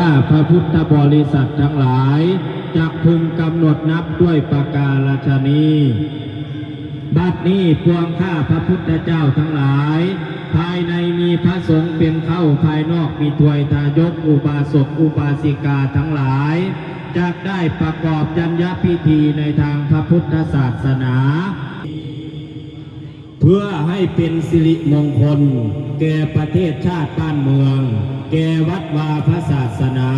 ข้าพระพุทธบริษัททั้งหลายจักพึงกำหนดนับด้วยประกาศนี้บัดนี้พวงข้าพระพุทธเจ้าทั้งหลายภายในมีพระสงฆ์เป็นเข้าภายนอกมีทวยทายกอุบาสกอุบาสิกาทั้งหลายจักได้ประกอบยัญญพิธีในทางพระพุทธศาสนาเพื่อให้เป็นสิริมงคลแก่ประเทศชาติบ้านเมืองแก่วัดวาพระศาสนา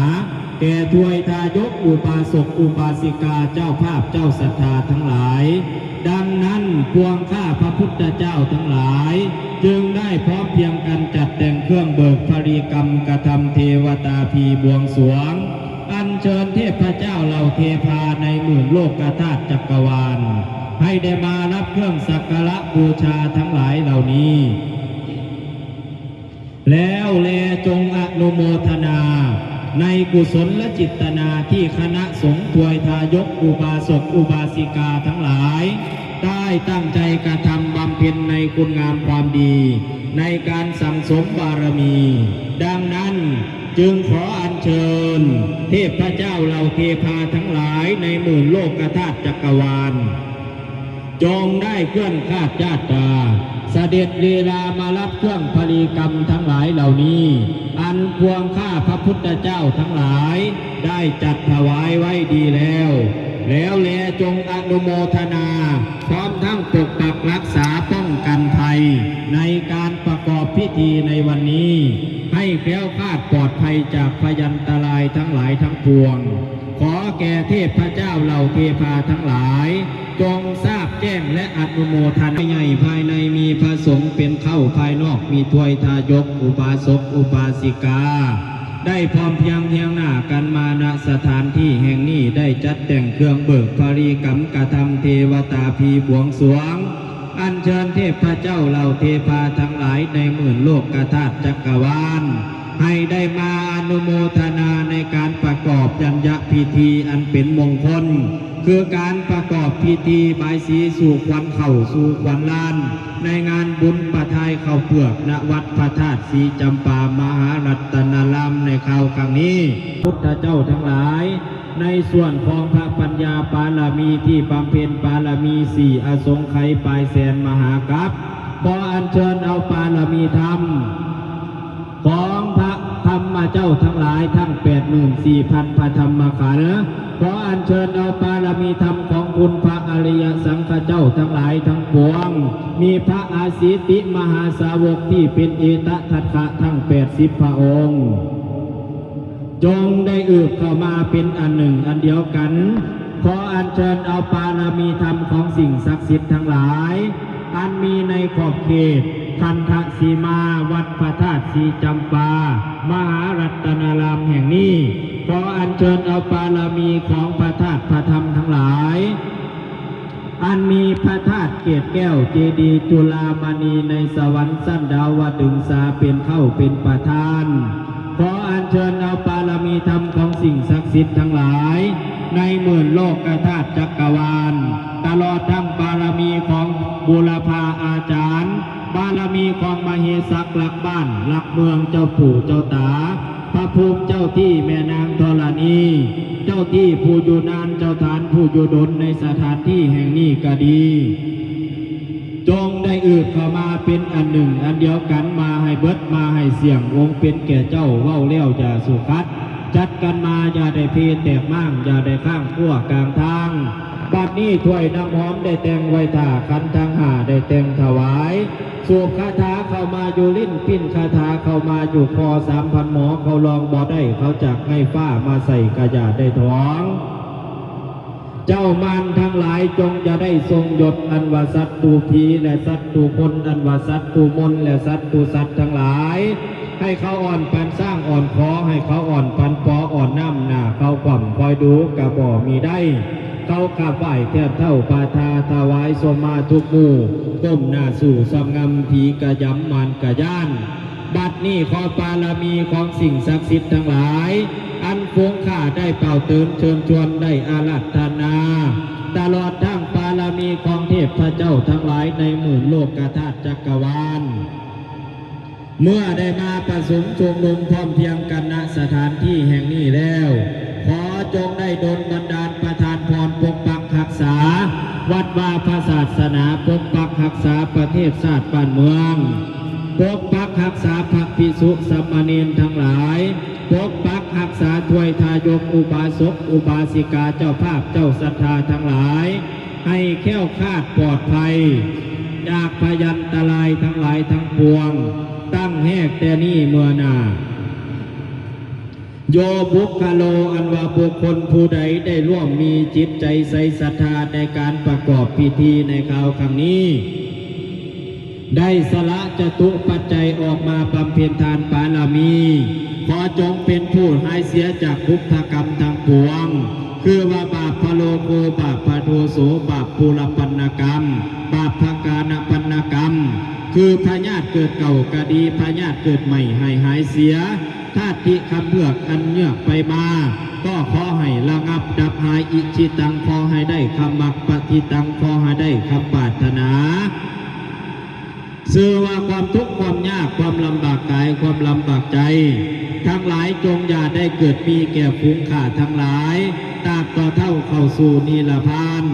แก่ทวยทายกอุบาสกอุบาสิกาเจ้าภาพเจ้าศรัทธาทั้งหลายดังนั้นพวงข้าพระพุทธเจ้าทั้งหลายจึงได้พร้อมเพียงกันจัดแต่งเครื่องเบิกภริกรรมกระทำเทวตาพีบวงสรวงอัญเชิญเทพเจ้าเหล่าเทพาในหมื่นโลกธาตุจักรวาลให้ได้มารับเครื่องสักการะบูชาทั้งหลายเหล่านี้แล้วแลจงอนุโมทนาในกุศลและจิตนาที่คณะสงฆ์ทวยทายกอุบาสกอุบาสิกาทั้งหลายได้ตั้งใจกระทำบำเพ็ญในคุณงามความดีในการสั่งสมบารมีดังนั้นจึงขออัญเชิญเทพเจ้าเหล่าเทพาทั้งหลายในหมื่นโลกธาตุจักรวาลจงได้เคลื่อนคาดญาตราเสด็จลีลามารับเครื่องพลีกรรมทั้งหลายเหล่านี้อันพวงข้าพระพุทธเจ้าทั้งหลายได้จัดถวายไว้ดีแล้วแลจงอนุโมทนาพร้อมทั้งปกปักรักษาป้องกันภัยในการประกอบพิธีในวันนี้ให้แคล้วคลาดปลอดภัยจากพยันตรายทั้งหลายทั้งปวงขอแก่เทพเจ้าเหล่าเทพาทั้งหลายจงทราบแจ้งและอนุโมทนาใหญ่ภายในมีพระสงฆ์เป็นเข้าภายนอกมีทวยทายกอุบาสกอุบาสิกาได้พร้อมเพียงเทียงหน้ากันมาณสถานที่แห่งนี้ได้จัดแต่งเครื่องเบิกภริกรรมกระทำเทวตาพีบวงสรวงอัญเชิญเทพเจ้าเหล่าเทพาทั้งหลายในหมื่นโลกธาตุจักรวาลให้ได้มาอนุโมทนาในการประกอบยัญญพิธีอันเป็นมงคลคือการประกอบพิธีบายสีสู่ขวัญเข่าสู่ขวัญล้านในงานบุญประทายข้าวเปลือกณวัดพระธาตุศรีจำปามหารัตนารามในคราวครั้งนี้พุทธเจ้าทั้งหลายในส่วนของพระปัญญาปารมีที่บำเพ็ญปารมีสี่อสงไขยปลายแสนมหากัปขออัญเชิญเอาปารมีธรรมของพระธรรมเจ้าทั้งหลายทั้ง 84,000 พระธรรมขันธ์ขออัญเชิญเอาปารมีธรรมของคุณพระอริยสังฆเจ้าทั้งหลายทั้งปวงมีพระอาสิติมหาสาวกที่เป็นเอตทัคคะทั้ง80 พระองค์จงได้อึบเข้ามาเป็นอันหนึ่งอันเดียวกันขออัญเชิญเอาปารมีธรรมของสิ่งศักดิ์สิทธิ์ทั้งหลายอันมีในขอบเขตคันธสีมาวัดพระธาตุศรีจำปามหารัตนารามแห่งนี้ขออัญเชิญเอาปารมีของพระธาตุพระธรรมทั้งหลายอันมีพระธาตุเกศแก้วเจดีย์จุฬามณีในสวรรค์สั้นดาวดึงสาเป็นเข้าเป็นประธานขออัญเชิญเอาปารมีธรรมของสิ่งศักดิ์สิทธิ์ทั้งหลายในหมื่นโลกธาตุจักรวาลตลอดทั้งบารมีของบูรพาอาจารย์บารมีของมเหสักหลักบ้านหลักเมืองเจ้าปู่เจ้าตาพระภูมิเจ้าที่แม่นางธรณีเจ้าที่ผู้อยู่นานเจ้าฐานผู้อยู่ดลในสถานที่แห่งนี้ก็ดีจงได้อึบเข้ามาเป็นอันหนึ่งอันเดียวกันมาให้เบิดมาให้เสี่ยงวงเป็นแก่เจ้าเว้าเลี้ยวอย่าสุขัดจัดกันมาอย่าได้เพแตกมั่งอย่าได้ข้างขั้วกลางทางบัดนี้ถ้วยน้ำหอมได้แต่งไว้ท่าขันทางหาได้แต่งถวายสูบคาถาเข้ามาอยู่ลิ้นปิ้นคาถาเข้ามาอยู่คอ3,000 หมอเขาลองบ่ได้เขาจักให้ฟ้ามาใส่กระยาได้ท้องเจ้ามารทั้งหลายจงจะได้ทรงยศอันว่าสัตว์ตูผีและสัตว์ตูคนอันว่าสัตว์ตูมนและสัตว์ตูสัตว์ทั้งหลายให้เขาอ่อนปันสร้างอ่อนคอให้เขาอ่อนปันปออ่อนน้ำหน้าเขากว่ำคอยดูกระบ่มีได้เขาขับไหวแทบเท่าปาทาถวายสมาทุกหมู่ก้มหน้าสู่สงำผีกระยำมันกระย่านบัดนี้ขอปารมีของสิ่งศักดิ์สิทธิ์ทั้งหลายอันพวงข้าได้เป่าตื่นเชิญชวนได้อาราธนาตลอดทั้งปารมีของเทพพระเจ้าทั้งหลายในหมื่นโลกธาตุจักรวาล เมื่อได้มาประสมชุมนุมพร้อมเพรียงกันณสถานที่แห่งนี้แล้วขอจงได้ดลบันดาลประทานพรปกปักรักษาวัดวาพระศาสนาปกปักรักษาประเทศชาติบ้านเมืองปกปักรักษาพระภิกษุสามเณรทั้งหลายปกปักรักษาทวยทายกอุบาสกอุบาสิกาเจ้าภาพเจ้าศรัทธาทั้งหลายให้แคล้วคลาดปลอดภัยจากพยันตรายทั้งหลายทั้งปวงตั้งแหกแต่นี้เมื่อหน้าโยบุคโลอันว่าบุคคลผู้ใดได้ร่วมมีจิตใจใส่ศรัทธาในการประกอบพิธีในคราวครั้งนี้ได้สละจตุปัจจัยออกมาบำเพ็ญทานปารามีขอจงเป็นผู้หายเสียจากภุพกรรมทั้งปวงคือว่าบาปพะโลโกบาปพะโทโสบาปปุรปันนกรรมบาปภกาณปันนกรรมคือพญาติเกิดเก่ากะดีพญาติเกิดใหม่ให้หายเสียธาตุคำเบือกอันเนื้อไปมาก็ขอให้ระงับดับหายอิจิตังขอให้ได้คำมักปฏิตังขอให้ได้คำปรารถนาสื่อว่าความทุกข์ความยากความลำบากกายความลำบากใจทั้งหลายจงอย่าได้เกิดมีแก่ฝูงข้าทั้งหลายตราบต่อเท่าเข้าสู่นิรพาน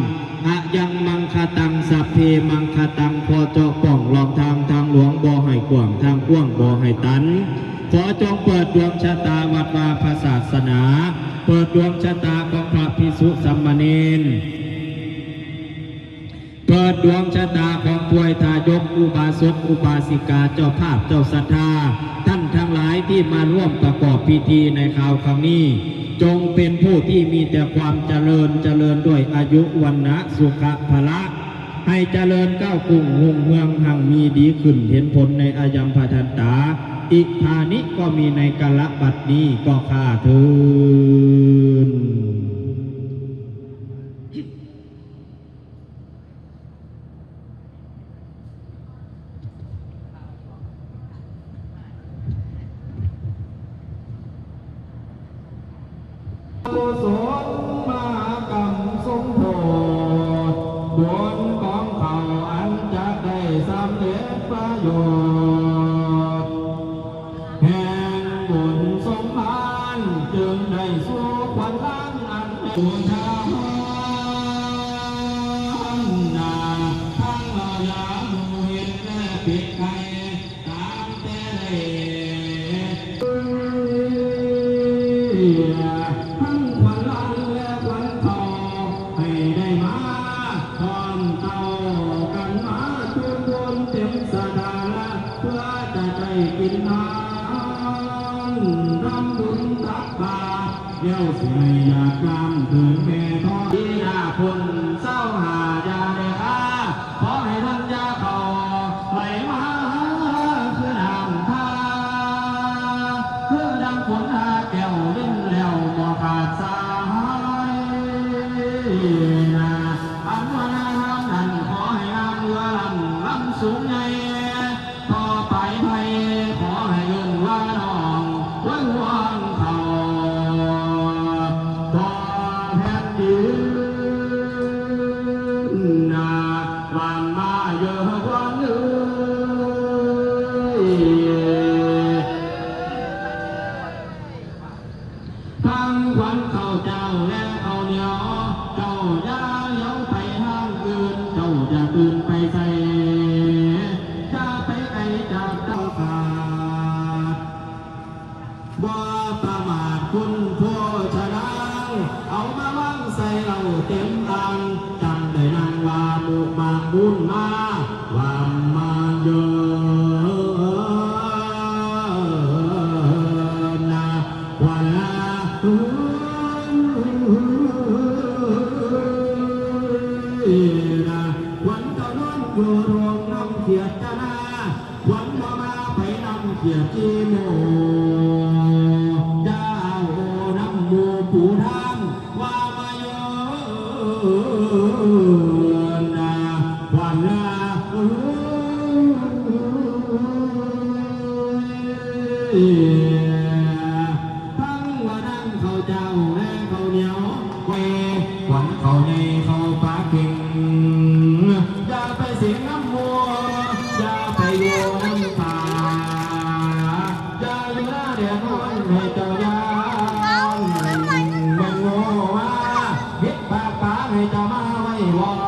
อะยังมังคตังสัพเพมังคตังพอเจาะป่องลองทางหลวงบ่อให้กว้างทางกว้างบ่อให้ตันขอจงเปิดดวงชะตาวัดวาพระศาสนาเปิดดวงชะตาของพระภิกษุสามเณรเปิดดวงชะตาของทวยทายกอุบาสกอุบาสิกาเจ้าภาพเจ้าศรัทธาท่านทั้งหลายที่มาร่วมประกอบพิธีในคราวครั้งนี้จงเป็นผู้ที่มีแต่ความเจริญด้วยอายุวันนะสุขภละให้เจริญก้าวกุ้งหุ่งเมืองหั่งมีดีขึ้นเห็นผลในอายัมพทันตาอิทานิก็มีในกาลบัดนี้ก็ข้าทูลกุศลมากรรมสมโภชบุญของเขาอันจะได้สำเร็จประโยชน์แห่งบุญสมภารจึงได้สู่ขวัญล้านอันบูชานาทั้งเราอย่ามูเห็นและผิดใครตามแต่ได้ทั้งขวัญล้านและขวัญทองให้ได้มาพร้อมเท่ากันมาทุกคนเต็มสถานะเพื่อจะได้กินทานทำบุญตักบาตรเดี๋ยวเสียอยากนำถึงแม่ท้องที่หน้าคุณเศร้าหายาเดชาขอให้ท่านยาเขาไหลมาคือน้ำท่าคือดังฝนหาแก้วลิ้นแล้วบ่ขาดสายนะอันว่าน้ำนั้นขอให้น้ำเรือลำสูงใหญ่ต่อไปให้ขอให้เงินว่าน้องวันวันเขาต่อแผ่นดินนาวันมาเยอะกว่านี้ทั้งขวัญข้าวเจ้าและข้าวเหนียวเจ้าอย่าเลี้ยวไปทางอื่นเจ้าอย่าตื่นไปใส่จะไปไกลจากเจ้าขาบ่ประมาทคุณผู้ชนะเอามาวังใส่เราเต็มตังจำได้นางว่าบุกมาบุญมาว่ามาเยอะนะวันละวันตะวันกุ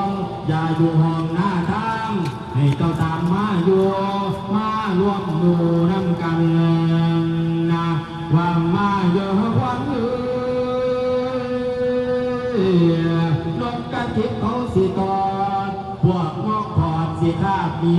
องอย่าอยู่ห้องหน้าทางให้เจ้าตามมาอยู่มารวมหมู่นำกันนะว่ามาเยอะวันนกกระทิบเขาสิตอดพวกงอกขอดสิคาบหนี